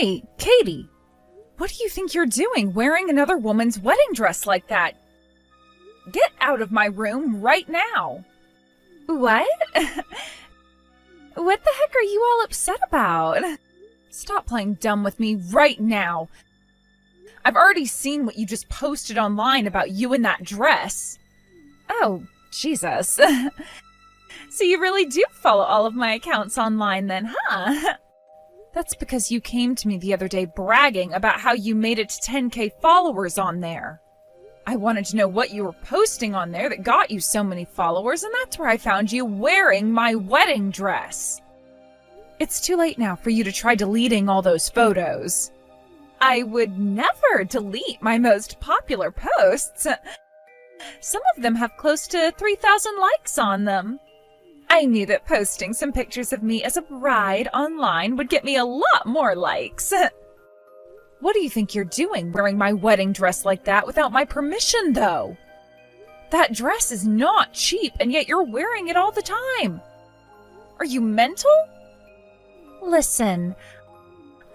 Hey, Katie! What do you think you're doing wearing another woman's wedding dress like that? Get out of my room right now! What? What the heck are you all upset about? Stop playing dumb with me right now. I've already seen what you just posted online about you in that dress. Oh, Jesus. So you really do follow all of my accounts online then, huh? That's because you came to me the other day bragging about how you made it to 10K followers on there. I wanted to know what you were posting on there that got you so many followers, and that's where I found you wearing my wedding dress. It's too late now for you to try deleting all those photos. I would never delete my most popular posts. Some of them have close to 3,000 likes on them. I knew that posting some pictures of me as a bride online would get me a lot more likes. What do you think you're doing wearing my wedding dress like that without my permission, though? That dress is not cheap, and yet you're wearing it all the time. Are you mental? Listen,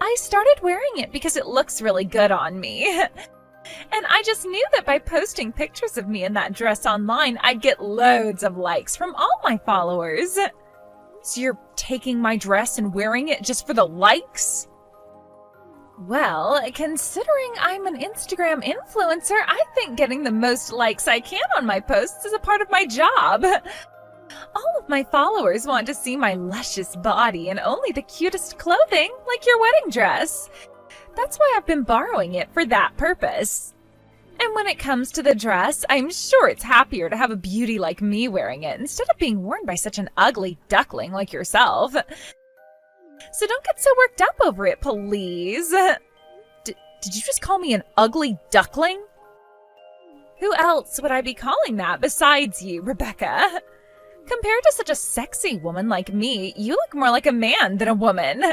I started wearing it because it looks really good on me. And I just knew that by posting pictures of me in that dress online, I'd get loads of likes from all my followers. So you're taking my dress and wearing it just for the likes? Well, considering I'm an Instagram influencer, I think getting the most likes I can on my posts is a part of my job. All of my followers want to see my luscious body and only the cutest clothing, like your wedding dress. That's why I've been borrowing it for that purpose. And when it comes to the dress, I'm sure it's happier to have a beauty like me wearing it instead of being worn by such an ugly duckling like yourself. So don't get so worked up over it, please. Did you just call me an ugly duckling? Who else would I be calling that besides you, Rebecca? Compared to such a sexy woman like me, you look more like a man than a woman.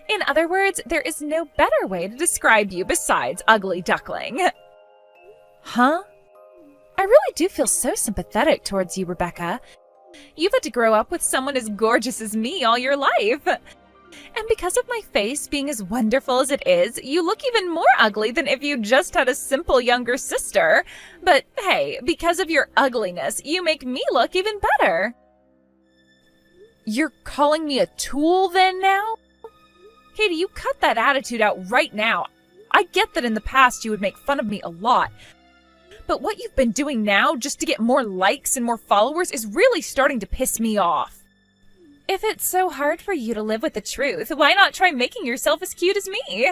In other words, there is no better way to describe you besides ugly duckling. Huh? I really do feel so sympathetic towards you, Rebecca. You've had to grow up with someone as gorgeous as me all your life. And because of my face being as wonderful as it is, you look even more ugly than if you just had a simple younger sister. But hey, because of your ugliness, you make me look even better. You're calling me a tool then now? Katie, you cut that attitude out right now. I get that in the past you would make fun of me a lot. But what you've been doing now just to get more likes and more followers is really starting to piss me off. If it's so hard for you to live with the truth, why not try making yourself as cute as me?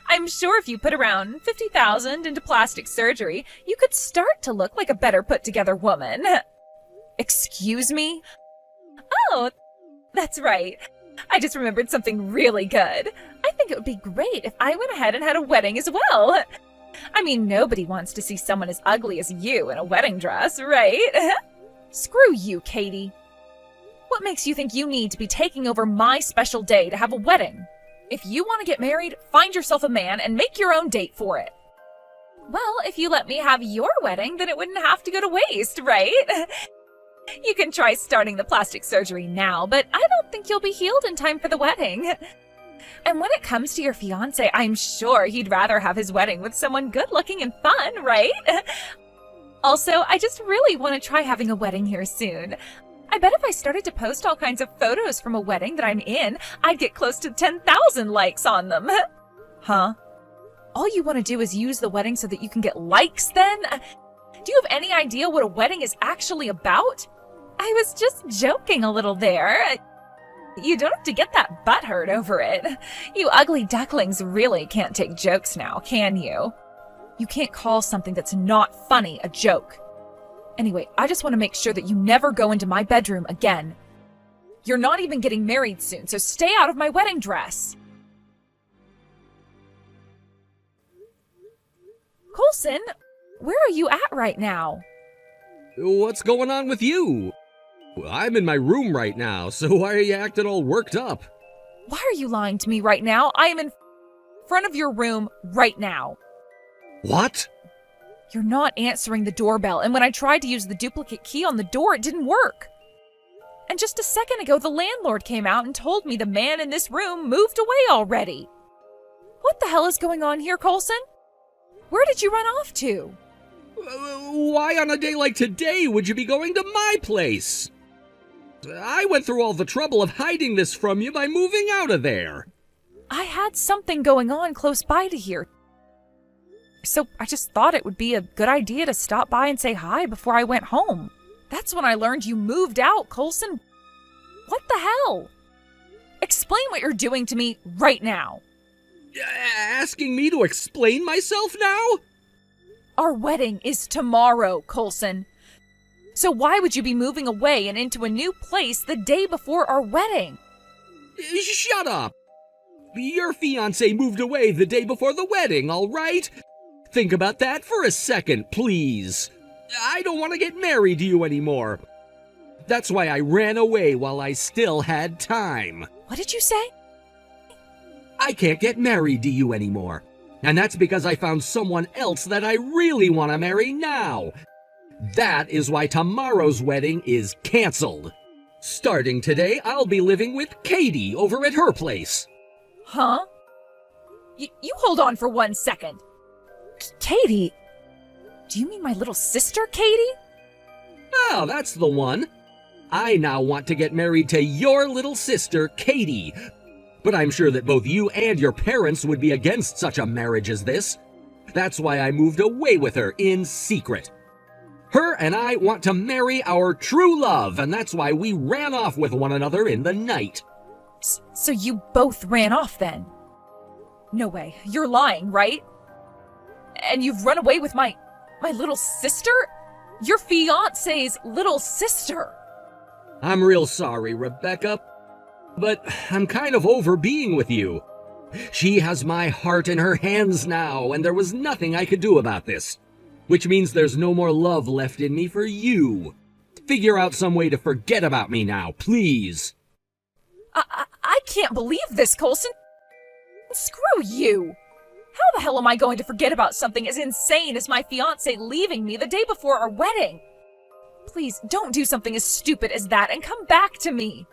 I'm sure if you put around 50,000 into plastic surgery, you could start to look like a better put-together woman. Excuse me? Oh, that's right. I just remembered something really good. I think it would be great if I went ahead and had a wedding as well. I mean, nobody wants to see someone as ugly as you in a wedding dress, right? Screw you, Katie. What makes you think you need to be taking over my special day to have a wedding? If you want to get married, find yourself a man and make your own date for it. Well, if you let me have your wedding, then it wouldn't have to go to waste, right? You can try starting the plastic surgery now, but I don't think you'll be healed in time for the wedding. And when it comes to your fiancé, I'm sure he'd rather have his wedding with someone good-looking and fun, right? Also, I just really want to try having a wedding here soon. I bet if I started to post all kinds of photos from a wedding that I'm in, I'd get close to 10,000 likes on them. Huh? All you want to do is use the wedding so that you can get likes then? Do you have any idea what a wedding is actually about? I was just joking a little there. You don't have to get that butthurt over it. You ugly ducklings really can't take jokes now, can you? You can't call something that's not funny a joke. Anyway, I just want to make sure that you never go into my bedroom again. You're not even getting married soon, so stay out of my wedding dress. Coulson, where are you at right now? What's going on with you? I'm in my room right now, so why are you acting all worked up? Why are you lying to me right now? I am in front of your room right now. What? You're not answering the doorbell, and when I tried to use the duplicate key on the door, it didn't work. And just a second ago, the landlord came out and told me the man in this room moved away already. What the hell is going on here, Coulson? Where did you run off to? Why on a day like today would you be going to my place? I went through all the trouble of hiding this from you by moving out of there. I had something going on close by to here, so I just thought it would be a good idea to stop by and say hi before I went home. That's when I learned you moved out, Coulson. What the hell? Explain what you're doing to me right now. Asking me to explain myself now? Our wedding is tomorrow, Coulson. So why would you be moving away and into a new place the day before our wedding? Shut up! Your fiancé moved away the day before the wedding, all right? Think about that for a second, please. I don't want to get married to you anymore. That's why I ran away while I still had time. What did you say? I can't get married to you anymore. And that's because I found someone else that I really want to marry now. That is why tomorrow's wedding is canceled. Starting today, I'll be living with Katie over at her place. Huh? You hold on for 1 second. Katie? Do you mean my little sister, Katie? Oh, that's the one. I now want to get married to your little sister, Katie. But I'm sure that both you and your parents would be against such a marriage as this. That's why I moved away with her in secret. Her and I want to marry our true love, and that's why we ran off with one another in the night. So you both ran off then? No way. You're lying, right? And you've run away with my little sister? Your fiancé's little sister. I'm real sorry, Rebecca, but I'm kind of over being with you. She has my heart in her hands now, and there was nothing I could do about this. Which means there's no more love left in me for you. Figure out some way to forget about me now, please. I can't believe this, Coulson. Screw you. How the hell am I going to forget about something as insane as my fiancé leaving me the day before our wedding? Please, don't do something as stupid as that and come back to me.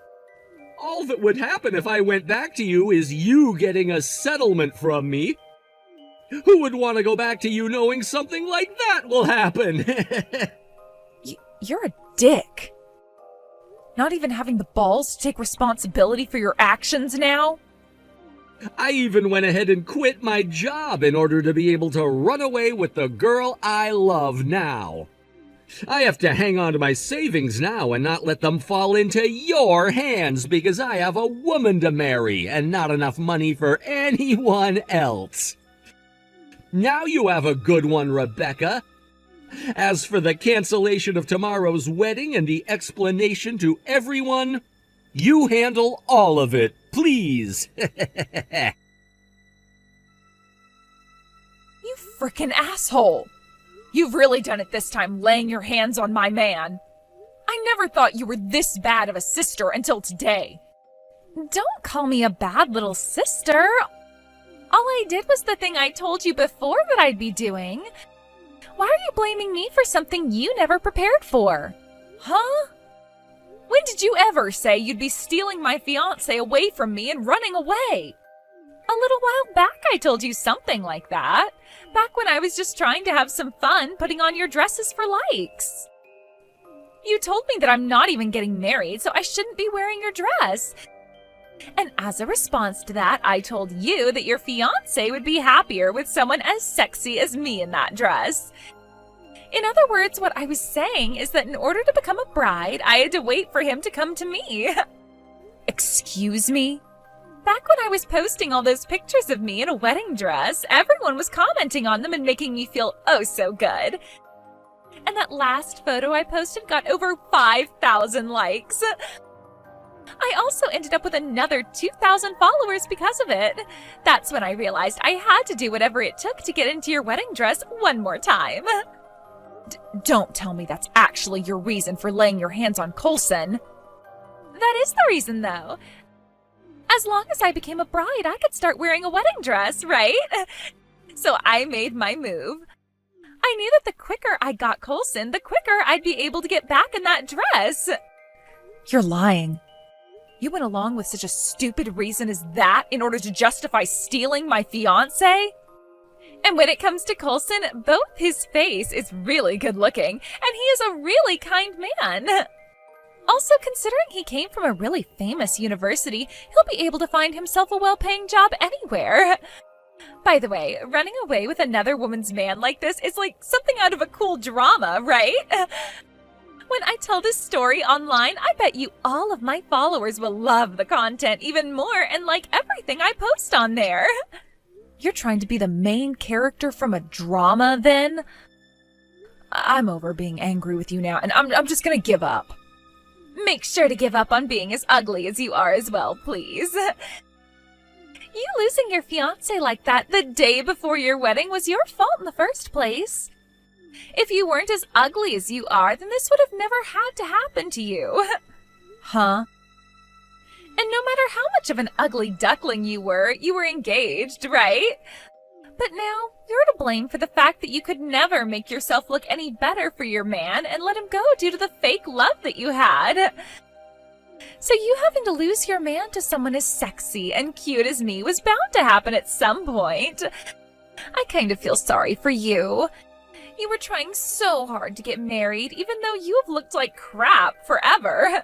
All that would happen if I went back to you is you getting a settlement from me. Who would want to go back to you knowing something like that will happen? You're a dick. Not even having the balls to take responsibility for your actions now? I even went ahead and quit my job in order to be able to run away with the girl I love now. I have to hang on to my savings now and not let them fall into your hands because I have a woman to marry and not enough money for anyone else. Now you have a good one, Rebecca. As for the cancellation of tomorrow's wedding and the explanation to everyone, you handle all of it, please. You frickin' asshole. You've really done it this time, laying your hands on my man. I never thought you were this bad of a sister until today. Don't call me a bad little sister. All I did was the thing I told you before that I'd be doing. Why are you blaming me for something you never prepared for? Huh? When did you ever say you'd be stealing my fiancé away from me and running away? A little while back I told you something like that. Back when I was just trying to have some fun putting on your dresses for likes. You told me that I'm not even getting married, so I shouldn't be wearing your dress. And as a response to that, I told you that your fiancé would be happier with someone as sexy as me in that dress. In other words, what I was saying is that in order to become a bride, I had to wait for him to come to me. Excuse me? Back when I was posting all those pictures of me in a wedding dress, everyone was commenting on them and making me feel oh so good. And that last photo I posted got over 5,000 likes. I also ended up with another 2,000 followers because of it. That's when I realized I had to do whatever it took to get into your wedding dress one more time. Don't tell me that's actually your reason for laying your hands on Coulson. That is the reason, though. As long as I became a bride, I could start wearing a wedding dress, right? So I made my move. I knew that the quicker I got Coulson, the quicker I'd be able to get back in that dress. You're lying. You went along with such a stupid reason as that in order to justify stealing my fiancé? And when it comes to Coulson, both his face is really good looking, and he is a really kind man. Also, considering he came from a really famous university, he'll be able to find himself a well-paying job anywhere. By the way, running away with another woman's man like this is like something out of a cool drama, right? When I tell this story online, I bet you all of my followers will love the content even more and like everything I post on there. You're trying to be the main character from a drama, then? I'm over being angry with you now, and I'm just gonna give up. Make sure to give up on being as ugly as you are as well, please. You losing your fiancé like that the day before your wedding was your fault in the first place. If you weren't as ugly as you are, then this would have never had to happen to you. Huh? And no matter how much of an ugly duckling you were engaged, right? But now, you're to blame for the fact that you could never make yourself look any better for your man and let him go due to the fake love that you had. So you having to lose your man to someone as sexy and cute as me was bound to happen at some point. I kind of feel sorry for you. You were trying so hard to get married, even though you have looked like crap forever.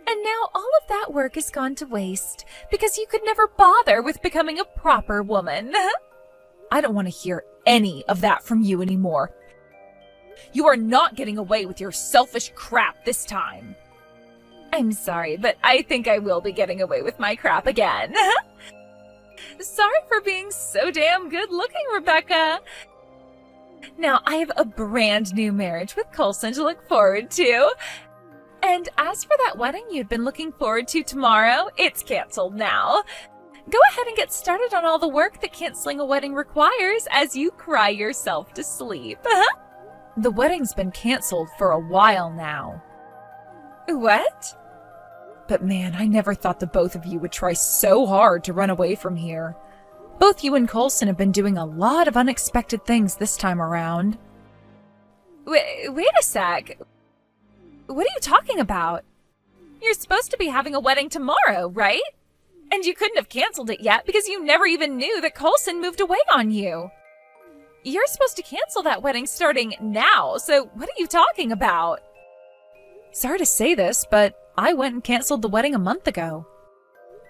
And now all of that work has gone to waste because you could never bother with becoming a proper woman. I don't want to hear any of that from you anymore. You are not getting away with your selfish crap this time. I'm sorry, but I think I will be getting away with my crap again. Sorry for being so damn good looking, Rebecca. Now I have a brand new marriage with Coulson to look forward to. And as for that wedding you'd been looking forward to tomorrow, it's canceled now. Go ahead and get started on all the work that canceling a wedding requires as you cry yourself to sleep. The wedding's been canceled for a while now. What? But man, I never thought the both of you would try so hard to run away from here. Both you and Coulson have been doing a lot of unexpected things this time around. Wait a sec. What are you talking about? You're supposed to be having a wedding tomorrow, right? And you couldn't have canceled it yet because you never even knew that Coulson moved away on you. You're supposed to cancel that wedding starting now, so what are you talking about? Sorry to say this, but I went and canceled the wedding a month ago.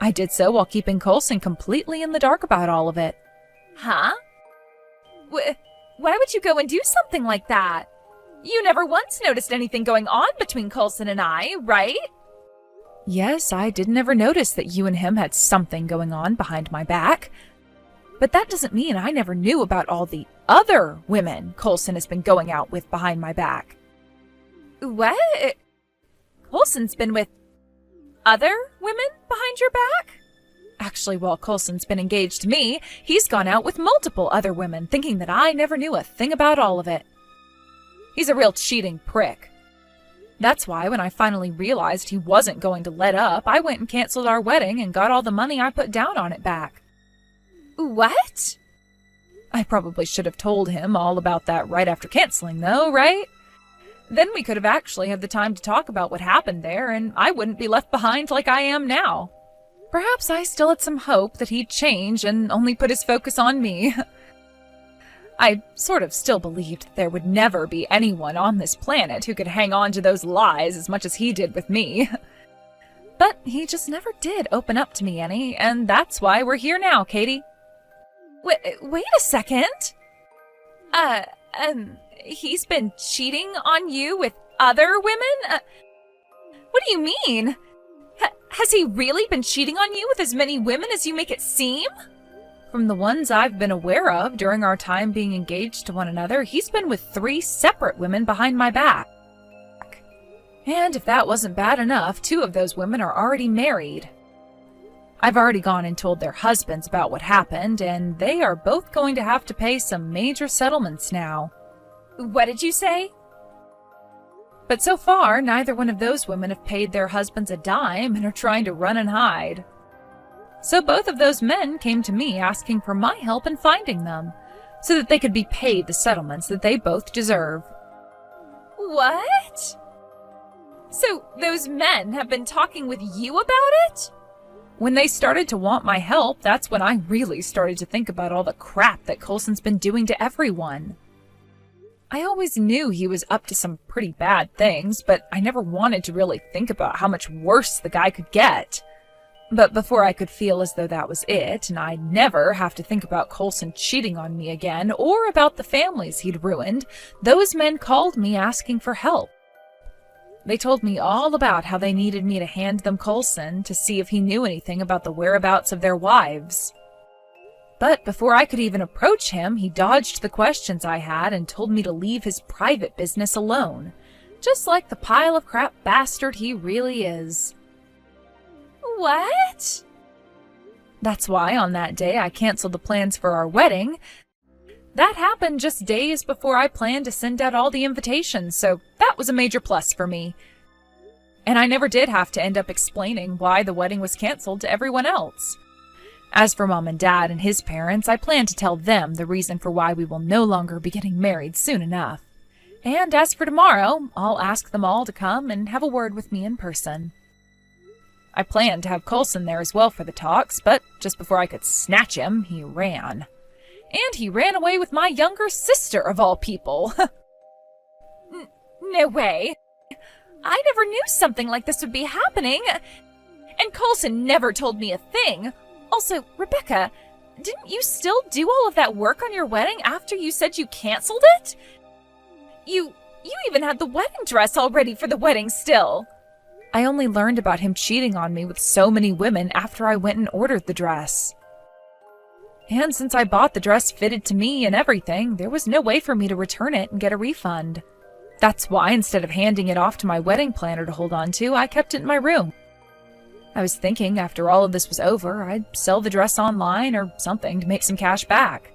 I did so while keeping Coulson completely in the dark about all of it. Huh? Why would you go and do something like that? You never once noticed anything going on between Coulson and I, right? Yes, I didn't ever notice that you and him had something going on behind my back. But that doesn't mean I never knew about all the other women Coulson has been going out with behind my back. What? Coulson's been with other women behind your back? Actually, while Coulson's been engaged to me, he's gone out with multiple other women, thinking that I never knew a thing about all of it. He's a real cheating prick. That's why when I finally realized he wasn't going to let up, I went and canceled our wedding and got all the money I put down on it back. What? I probably should have told him all about that right after canceling, though, right? Then we could have actually had the time to talk about what happened there, and I wouldn't be left behind like I am now. Perhaps I still had some hope that he'd change and only put his focus on me. I sort of still believed that there would never be anyone on this planet who could hang on to those lies as much as he did with me. But he just never did open up to me any, and that's why we're here now, Katie. Wait a second. He's been cheating on you with other women? What do you mean? Has he really been cheating on you with as many women as you make it seem? From the ones I've been aware of during our time being engaged to one another, he's been with 3 separate women behind my back. And if that wasn't bad enough, 2 of those women are already married. I've already gone and told their husbands about what happened, and they are both going to have to pay some major settlements now. What did you say? But so far, neither one of those women have paid their husbands a dime and are trying to run and hide. So both of those men came to me asking for my help in finding them, so that they could be paid the settlements that they both deserve. What? So those men have been talking with you about it? When they started to want my help, that's when I really started to think about all the crap that Coulson's been doing to everyone. I always knew he was up to some pretty bad things, but I never wanted to really think about how much worse the guy could get. But before I could feel as though that was it, and I'd never have to think about Coulson cheating on me again, or about the families he'd ruined, those men called me asking for help. They told me all about how they needed me to hand them Coulson to see if he knew anything about the whereabouts of their wives. But before I could even approach him, he dodged the questions I had and told me to leave his private business alone, just like the pile of crap bastard he really is. What? That's why on that day I canceled the plans for our wedding. That happened just days before I planned to send out all the invitations, so that was a major plus for me. And I never did have to end up explaining why the wedding was canceled to everyone else. As for Mom and Dad and his parents, I plan to tell them the reason for why we will no longer be getting married soon enough. And as for tomorrow, I'll ask them all to come and have a word with me in person. I planned to have Coulson there as well for the talks, but just before I could snatch him, he ran. And he ran away with my younger sister, of all people. No way. I never knew something like this would be happening. And Coulson never told me a thing. Also, Rebecca, didn't you still do all of that work on your wedding after you said you canceled it? You even had the wedding dress all ready for the wedding still. I only learned about him cheating on me with so many women after I went and ordered the dress. And since I bought the dress fitted to me and everything, there was no way for me to return it and get a refund. That's why instead of handing it off to my wedding planner to hold on to, I kept it in my room. I was thinking after all of this was over, I'd sell the dress online or something to make some cash back.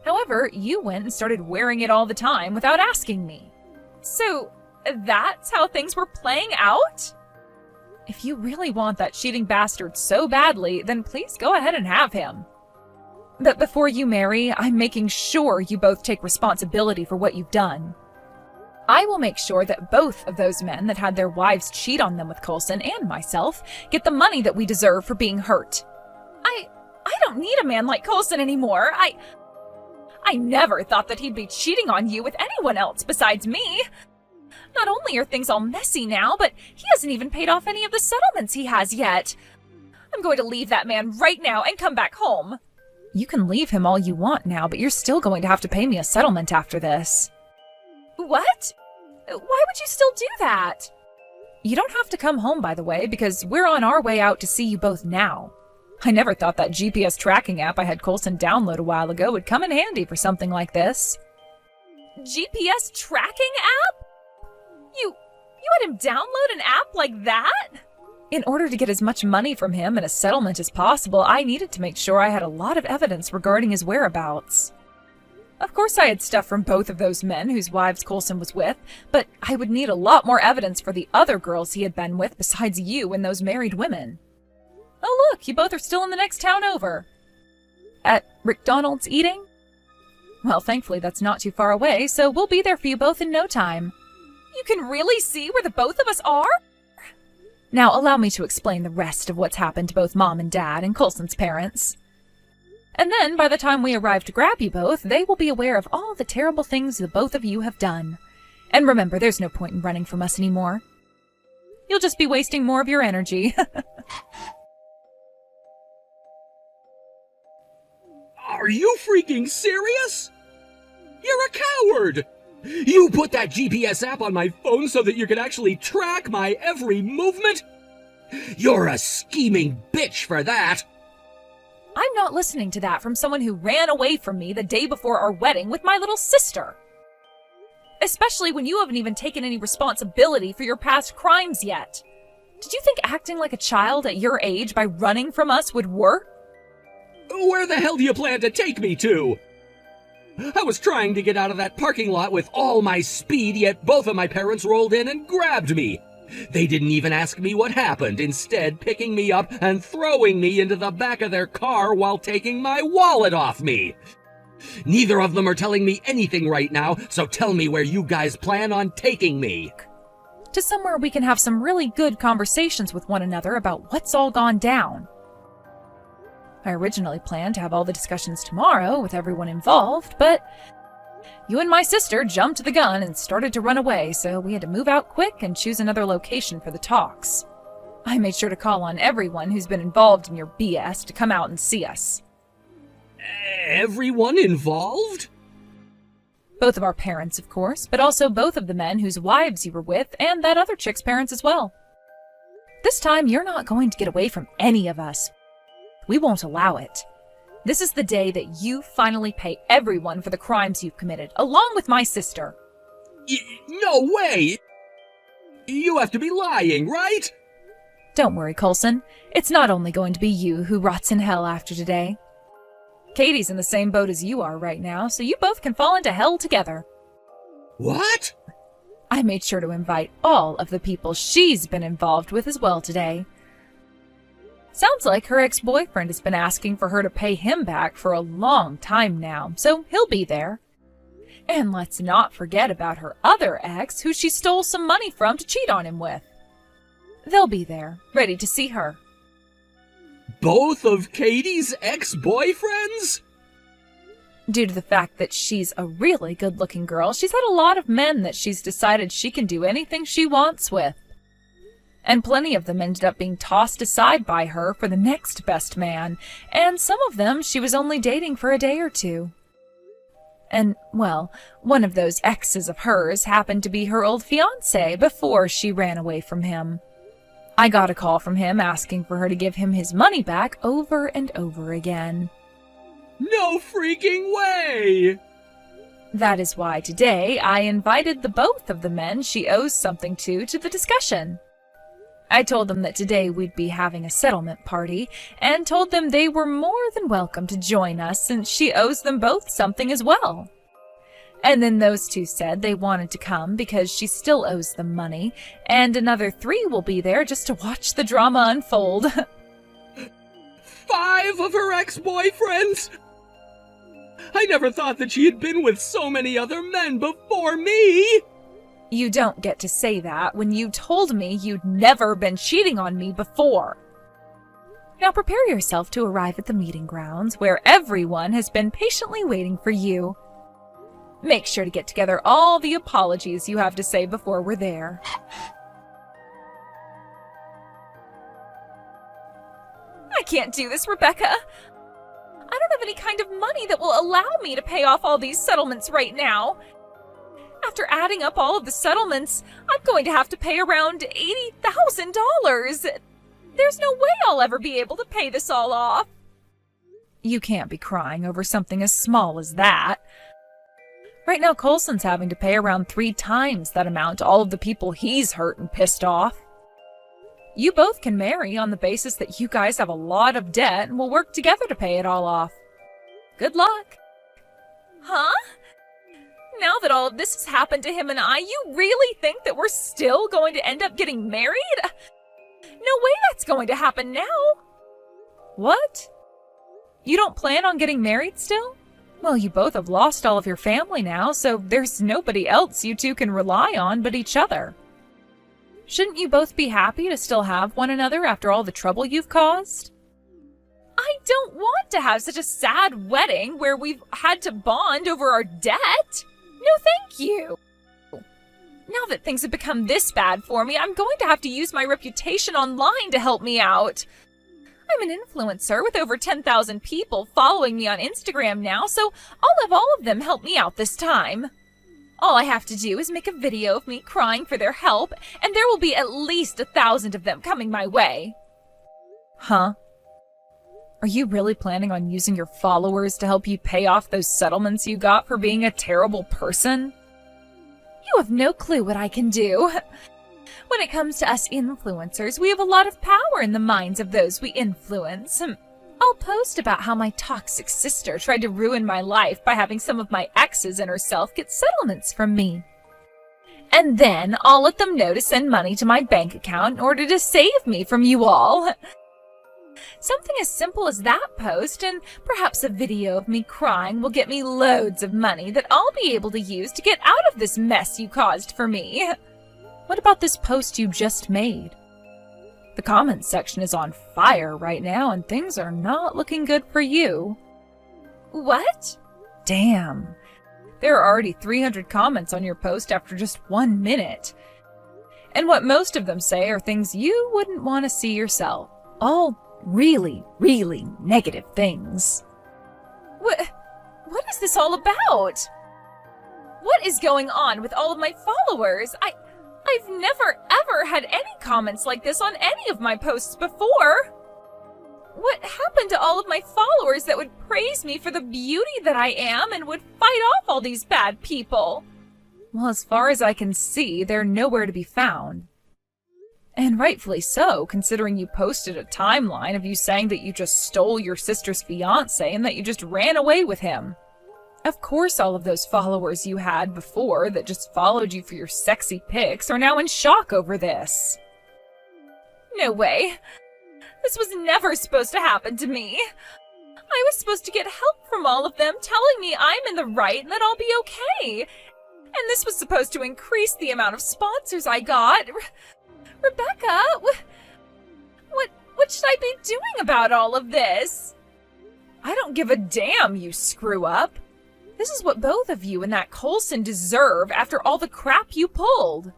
However, you went and started wearing it all the time without asking me. So that's how things were playing out? If you really want that cheating bastard so badly, then please go ahead and have him. But before you marry, I'm making sure you both take responsibility for what you've done. I will make sure that both of those men that had their wives cheat on them with Coulson and myself get the money that we deserve for being hurt. I don't need a man like Coulson anymore. I never thought that he'd be cheating on you with anyone else besides me. Not only are things all messy now, but he hasn't even paid off any of the settlements he has yet. I'm going to leave that man right now and come back home. You can leave him all you want now, but you're still going to have to pay me a settlement after this. What? Why would you still do that? You don't have to come home, by the way, because we're on our way out to see you both now. I never thought that GPS tracking app I had Coulson download a while ago would come in handy for something like this. GPS tracking app? You had him download an app like that? In order to get as much money from him and a settlement as possible, I needed to make sure I had a lot of evidence regarding his whereabouts. Of course I had stuff from both of those men whose wives Coulson was with, but I would need a lot more evidence for the other girls he had been with besides you and those married women. Oh look, you both are still in the next town over. At McDonald's eating? Well, thankfully that's not too far away, so we'll be there for you both in no time. You can really see where the both of us are? Now allow me to explain the rest of what's happened to both Mom and Dad and Coulson's parents. And then, by the time we arrive to grab you both, they will be aware of all the terrible things the both of you have done. And remember, there's no point in running from us anymore. You'll just be wasting more of your energy. Are you freaking serious? You're a coward! You put that GPS app on my phone so that you could actually track my every movement? You're a scheming bitch for that! I'm not listening to that from someone who ran away from me the day before our wedding with my little sister. Especially when you haven't even taken any responsibility for your past crimes yet. Did you think acting like a child at your age by running from us would work? Where the hell do you plan to take me to? I was trying to get out of that parking lot with all my speed, yet both of my parents rolled in and grabbed me. They didn't even ask me what happened, instead picking me up and throwing me into the back of their car while taking my wallet off me. Neither of them are telling me anything right now, so tell me where you guys plan on taking me. to somewhere we can have some really good conversations with one another about what's all gone down. I originally planned to have all the discussions tomorrow with everyone involved, but you and my sister jumped the gun and started to run away, so we had to move out quick and choose another location for the talks. I made sure to call on everyone who's been involved in your BS to come out and see us. Everyone involved? Both of our parents, of course, but also both of the men whose wives you were with and that other chick's parents as well. This time, you're not going to get away from any of us. We won't allow it. This is the day that you finally pay everyone for the crimes you've committed, along with my sister. No way! You have to be lying, right? Don't worry, Coulson. It's not only going to be you who rots in hell after today. Katie's in the same boat as you are right now, so you both can fall into hell together. What? I made sure to invite all of the people she's been involved with as well today. Sounds like her ex-boyfriend has been asking for her to pay him back for a long time now, so he'll be there. And let's not forget about her other ex, who she stole some money from to cheat on him with. They'll be there, ready to see her. Both of Katie's ex-boyfriends? Due to the fact that she's a really good-looking girl, she's had a lot of men that she's decided she can do anything she wants with. And plenty of them ended up being tossed aside by her for the next best man, and some of them she was only dating for a day or two. And, well, one of those exes of hers happened to be her old fiancé before she ran away from him. I got a call from him asking for her to give him his money back over and over again. No freaking way! That is why today I invited the both of the men she owes something to the discussion. I told them that today we'd be having a settlement party, and told them they were more than welcome to join us since she owes them both something as well. And then those two said they wanted to come because she still owes them money, and another 3 will be there just to watch the drama unfold. 5 of her ex-boyfriends? I never thought that she had been with so many other men before me! You don't get to say that when you told me you'd never been cheating on me before. Now prepare yourself to arrive at the meeting grounds where everyone has been patiently waiting for you. Make sure to get together all the apologies you have to say before we're there. I can't do this, Rebecca. I don't have any kind of money that will allow me to pay off all these settlements right now. After adding up all of the settlements, I'm going to have to pay around $80,000. There's no way I'll ever be able to pay this all off. You can't be crying over something as small as that. Right now, Coulson's having to pay around 3 times that amount to all of the people he's hurt and pissed off. You both can marry on the basis that you guys have a lot of debt and will work together to pay it all off. Good luck. Huh? Now that all of this has happened to him and I, you really think that we're still going to end up getting married? No way that's going to happen now. What? You don't plan on getting married still? Well, you both have lost all of your family now, so there's nobody else you two can rely on but each other. Shouldn't you both be happy to still have one another after all the trouble you've caused? I don't want to have such a sad wedding where we've had to bond over our debt. No, thank you. Now that things have become this bad for me, I'm going to have to use my reputation online to help me out. I'm an influencer with over 10,000 people following me on Instagram now, so I'll have all of them help me out this time. All I have to do is make a video of me crying for their help, and there will be at least 1,000 of them coming my way. Huh? Are you really planning on using your followers to help you pay off those settlements you got for being a terrible person? You have no clue what I can do. When it comes to us influencers, we have a lot of power in the minds of those we influence. I'll post about how my toxic sister tried to ruin my life by having some of my exes and herself get settlements from me. And then I'll let them know to send money to my bank account in order to save me from you all. Something as simple as that post and perhaps a video of me crying will get me loads of money that I'll be able to use to get out of this mess you caused for me. What about this post you just made? The comments section is on fire right now and things are not looking good for you. What? Damn. There are already 300 comments on your post after just 1 minute. And what most of them say are things you wouldn't want to see yourself. All really, really negative things. What is this all about? What is going on with all of my followers? I've never ever had any comments like this on any of my posts before. What happened to all of my followers that would praise me for the beauty that I am and would fight off all these bad people? Well, as far as I can see, they're nowhere to be found. And rightfully so, considering you posted a timeline of you saying that you just stole your sister's fiancé and that you just ran away with him. Of course all of those followers you had before that just followed you for your sexy pics are now in shock over this. No way. This was never supposed to happen to me. I was supposed to get help from all of them telling me I'm in the right and that I'll be okay. And this was supposed to increase the amount of sponsors I got. Rebecca, what should I be doing about all of this? I don't give a damn, you screw up. This is what both of you and that Coulson deserve after all the crap you pulled.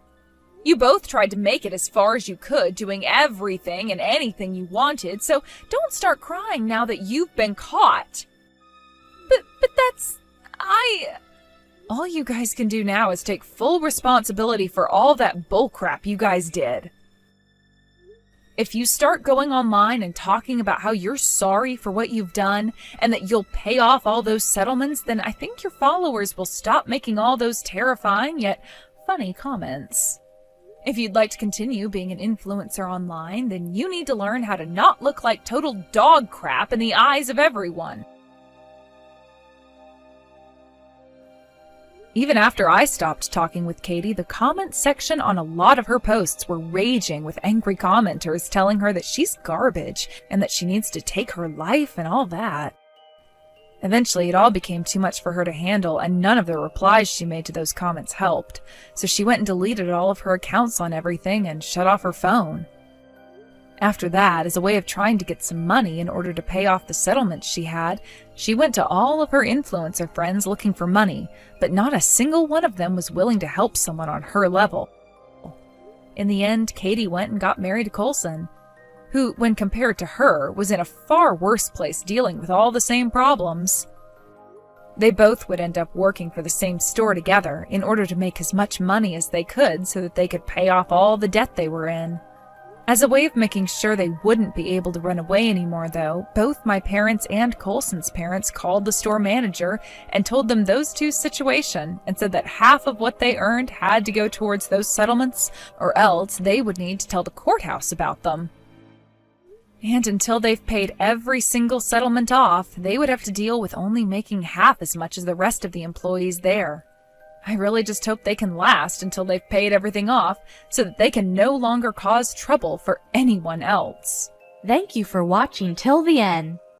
You both tried to make it as far as you could, doing everything and anything you wanted, so don't start crying now that you've been caught. But that's... All you guys can do now is take full responsibility for all that bullcrap you guys did. If you start going online and talking about how you're sorry for what you've done and that you'll pay off all those settlements, then I think your followers will stop making all those terrifying yet funny comments. If you'd like to continue being an influencer online, then you need to learn how to not look like total dog crap in the eyes of everyone. Even after I stopped talking with Katie, the comments section on a lot of her posts were raging with angry commenters telling her that she's garbage and that she needs to take her life and all that. Eventually, it all became too much for her to handle, and none of the replies she made to those comments helped, so she went and deleted all of her accounts on everything and shut off her phone. After that, as a way of trying to get some money in order to pay off the settlements she had, she went to all of her influencer friends looking for money, but not a single one of them was willing to help someone on her level. In the end, Katie went and got married to Coulson, who, when compared to her, was in a far worse place dealing with all the same problems. They both would end up working for the same store together in order to make as much money as they could so that they could pay off all the debt they were in. As a way of making sure they wouldn't be able to run away anymore, though, both my parents and Coulson's parents called the store manager and told them those two's situation and said that half of what they earned had to go towards those settlements, or else they would need to tell the courthouse about them. And until they've paid every single settlement off, they would have to deal with only making half as much as the rest of the employees there. I really just hope they can last until they've paid everything off so that they can no longer cause trouble for anyone else. Thank you for watching till the end.